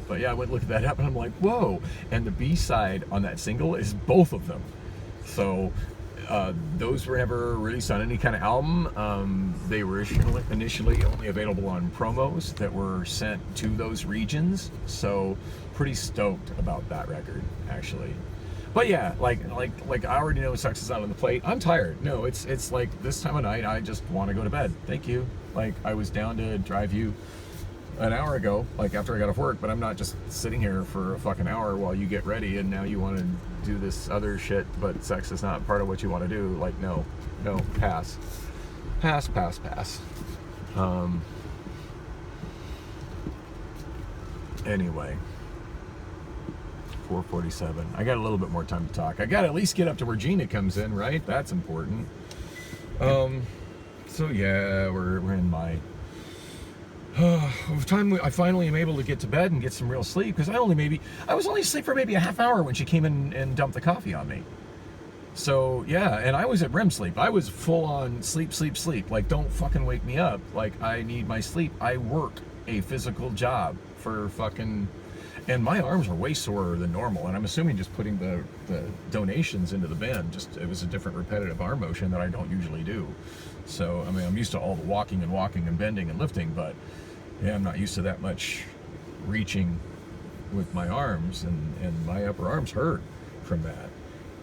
[SPEAKER 1] yeah, I went and looked that up and I'm like, whoa. And the B-side on that single is both of them. So those were never released on any kind of album. They were initially only available on promos that were sent to those regions. So pretty stoked about that record, actually. But yeah, like I already know sex is out on the plate. I'm tired. No, it's like this time of night, I just want to go to bed. Thank you. Like, I was down to drive you an hour ago, like after I got off work, but I'm not just sitting here for a fucking hour while you get ready and now you want to do this other shit, but sex is not part of what you want to do. Like, no, pass. Anyway, 4:47. I got a little bit more time to talk. I got to at least get up to where Gina comes in, right? That's important. So yeah, we're in my time. I finally am able to get to bed and get some real sleep, because I was only asleep for maybe a half hour when she came in and dumped the coffee on me. So yeah, and I was at REM sleep. I was full on sleep. Like, don't fucking wake me up. Like, I need my sleep. I work a physical job for fucking, and my arms are way sorer than normal. And I'm assuming just putting the donations into the bin, it was a different repetitive arm motion that I don't usually do. So, I mean, I'm used to all the walking and bending and lifting, but yeah, I'm not used to that much reaching with my arms, and my upper arms hurt from that.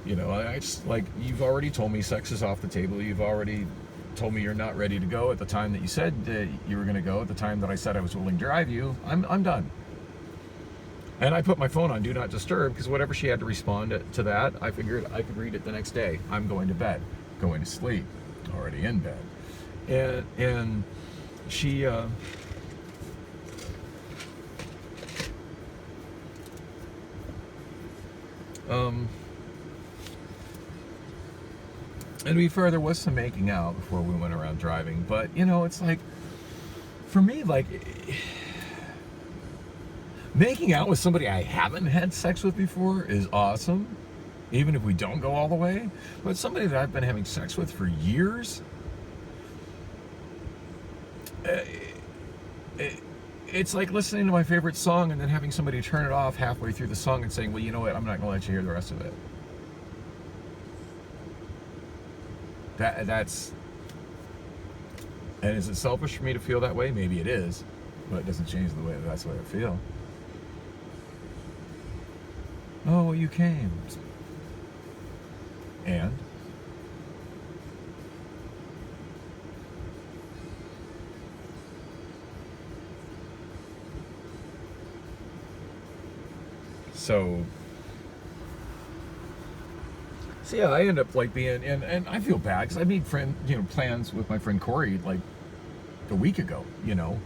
[SPEAKER 1] You know, I just, like, you've already told me sex is off the table. You've already told me you're not ready to go at the time that you said that you were going to go, at the time that I said I was willing to drive you. I'm done. And I put my phone on Do Not Disturb, because whatever she had to respond to that, I figured I could read it the next day. I'm going to bed, going to sleep, already in bed. And she... and to be fair, there was some making out before we went around driving, but, you know, it's like, for me, like, making out with somebody I haven't had sex with before is awesome, even if we don't go all the way. But somebody that I've been having sex with for years, it's like listening to my favorite song and then having somebody turn it off halfway through the song and saying, well, you know what, I'm not going to let you hear the rest of it. That's, and is it selfish for me to feel that way? Maybe it is, but it doesn't change that's the way I feel. Oh, you came. And? So yeah, I end up like being, and I feel bad because I made plans with my friend Corey like a week ago. You know,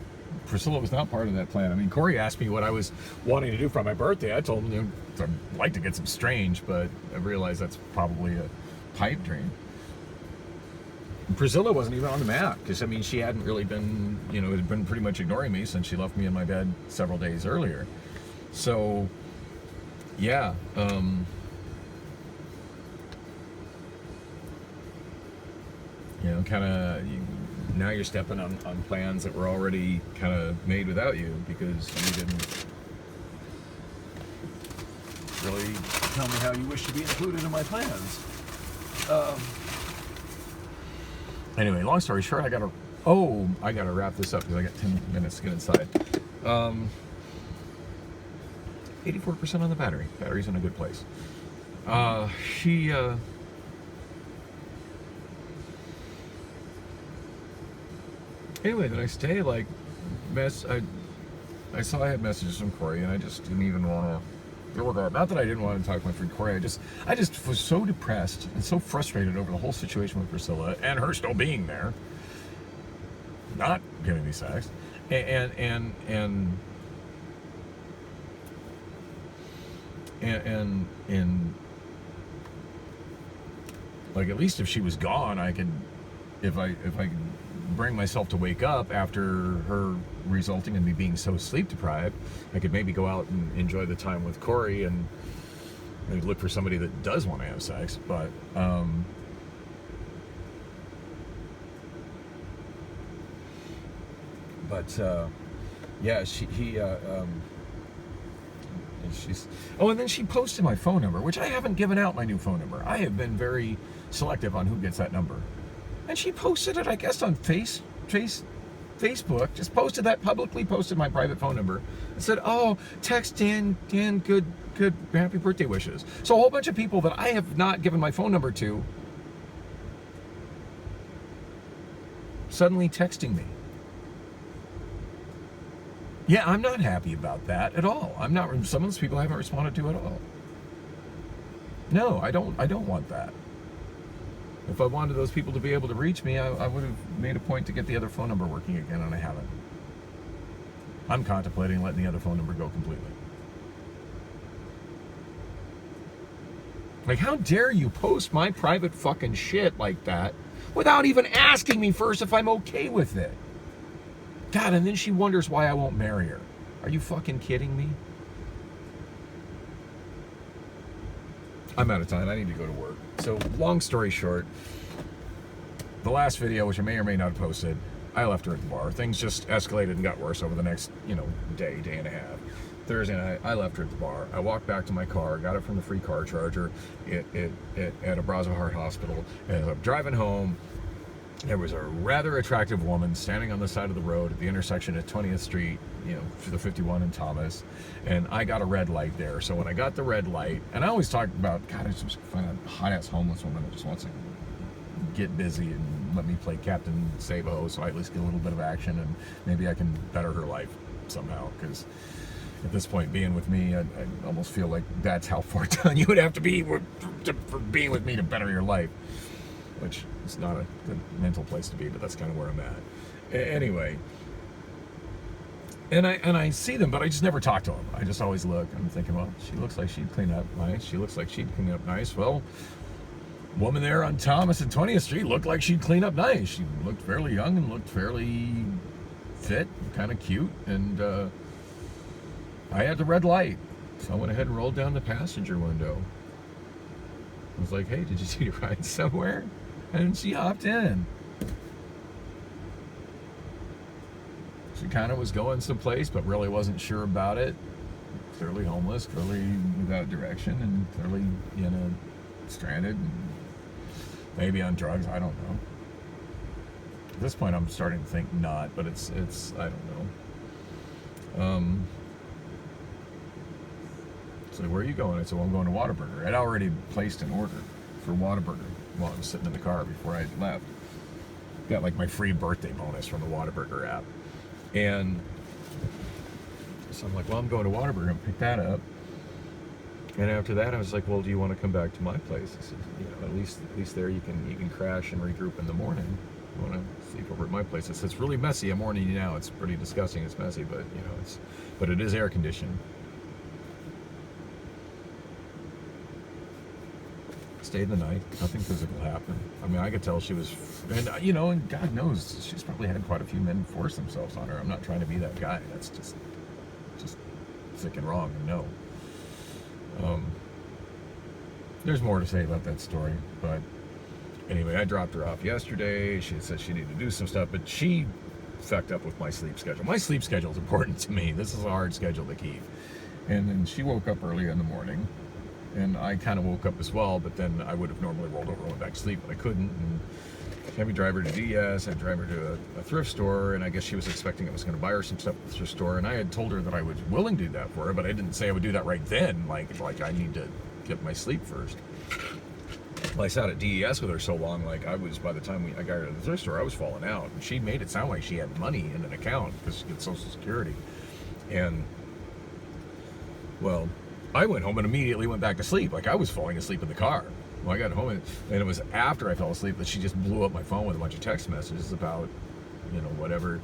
[SPEAKER 1] Priscilla was not part of that plan. I mean, Corey asked me what I was wanting to do for my birthday. I told him, I'd like to get some Strange, but I realized that's probably a pipe dream. And Priscilla wasn't even on the map because, I mean, she hadn't really been, had been pretty much ignoring me since she left me in my bed several days earlier. So yeah, kind of, now you're stepping on plans that were already kind of made without you because you didn't really tell me how you wish to be included in my plans. Anyway, long story short, I gotta wrap this up because I got 10 minutes to get inside. 84% on the battery. Battery's in a good place. Anyway, the next day, like, I saw I had messages from Corey, and I just didn't even want to deal with that. Not that I didn't want to talk to my friend Corey. I just was so depressed and so frustrated over the whole situation with Priscilla and her still being there, not giving me sex, and like, at least if she was gone, I could, if I could bring myself to wake up after her resulting in me being so sleep deprived, I could maybe go out and enjoy the time with Corey and maybe look for somebody that does want to have sex. But yeah, and then she posted my phone number, which I haven't given out my new phone number. I have been very selective on who gets that number. And she posted it, I guess, on Facebook. Just posted that publicly, posted my private phone number, and said, "Oh, text Dan, good, happy birthday wishes." So a whole bunch of people that I have not given my phone number to suddenly texting me. Yeah, I'm not happy about that at all. I'm not. Some of those people I haven't responded to at all. No, I don't want that. If I wanted those people to be able to reach me, I would have made a point to get the other phone number working again, and I haven't. I'm contemplating letting the other phone number go completely. Like, how dare you post my private fucking shit like that without even asking me first if I'm okay with it? God, and then she wonders why I won't marry her. Are you fucking kidding me? I'm out of time. I need to go to work. So, long story short, the last video, which I may or may not have posted, I left her at the bar. Things just escalated and got worse over the next, day and a half. Thursday night, I left her at the bar. I walked back to my car, got it from the free car charger at Abrazo Heart Hospital. And as I'm driving home, there was a rather attractive woman standing on the side of the road at the intersection at 20th Street, for the 51 and Thomas, and I got a red light there. So when I got the red light, and I always talk about, God, I just find a hot-ass homeless woman that just wants to get busy and let me play Captain Sabo so I at least get a little bit of action and maybe I can better her life somehow, because at this point, being with me, I almost feel like that's how far done you would have to be for being with me to better your life, which is not a good mental place to be, but that's kind of where I'm at. Anyway, and I see them, but I just never talk to them. I just always look. I'm thinking, well, she looks like she'd clean up nice. She looks like she'd clean up nice. Well, woman there on Thomas and 20th Street looked like she'd clean up nice. She looked fairly young and looked fairly fit, kind of cute, and I had the red light, so I went ahead and rolled down the passenger window. I was like, hey, did you see your ride somewhere? And she hopped in. She kind of was going someplace, but really wasn't sure about it. Clearly homeless, clearly without direction, and clearly, stranded, and maybe on drugs, I don't know. At this point, I'm starting to think not, but it's I don't know. So where are you going? I said, well, I'm going to Whataburger. I'd already placed an order for Whataburger while I was sitting in the car before I left. Got like my free birthday bonus from the Whataburger app. And so I'm like, well, I'm going to Whataburger and pick that up. And after that, I was like, well, do you want to come back to my place? I said, at least there you can crash and regroup in the morning. You want to sleep over at my place? I said, it's really messy. I'm warning you now. It's pretty disgusting. It's messy, but but it is air conditioned. Stayed the night. Nothing physical happened. I mean, I could tell she was, and and God knows, she's probably had quite a few men force themselves on her. I'm not trying to be that guy. That's just sick and wrong. No. There's more to say about that story, but anyway, I dropped her off yesterday. She said she needed to do some stuff, but she fucked up with my sleep schedule. My sleep schedule is important to me. This is a hard schedule to keep. And then she woke up early in the morning. And I kind of woke up as well, but then I would have normally rolled over and went back to sleep, but I couldn't. And had me drive her to DS, I'd drive her to a thrift store, and I guess she was expecting I was going to buy her some stuff at the thrift store, and I had told her that I was willing to do that for her, but I didn't say I would do that right then. Like I need to get my sleep first. Well, I sat at DES with her so long, like by the time I got her to the thrift store, I was falling out. And she made it sound like she had money in an account because she gets Social Security. And, well, I went home and immediately went back to sleep. Like I was falling asleep in the car. Well, I got home and it was after I fell asleep that she just blew up my phone with a bunch of text messages about, whatever.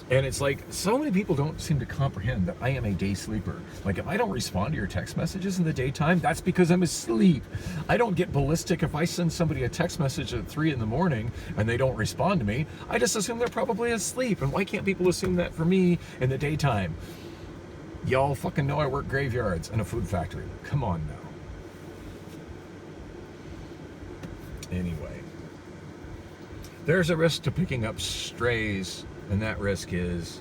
[SPEAKER 1] And it's like, so many people don't seem to comprehend that I am a day sleeper. Like if I don't respond to your text messages in the daytime, that's because I'm asleep. I don't get ballistic if I send somebody a text message at 3 a.m. and they don't respond to me. I just assume they're probably asleep. And why can't people assume that for me in the daytime? Y'all fucking know I work graveyards in a food factory. Come on now. Anyway, there's a risk to picking up strays, and that risk is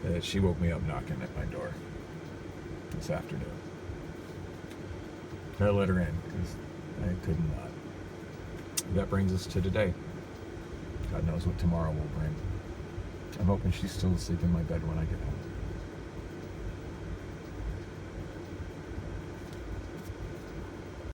[SPEAKER 1] that she woke me up knocking at my door this afternoon. I let her in because I could not. That brings us to today. God knows what tomorrow will bring. I'm hoping she's still asleep in my bed when I get home.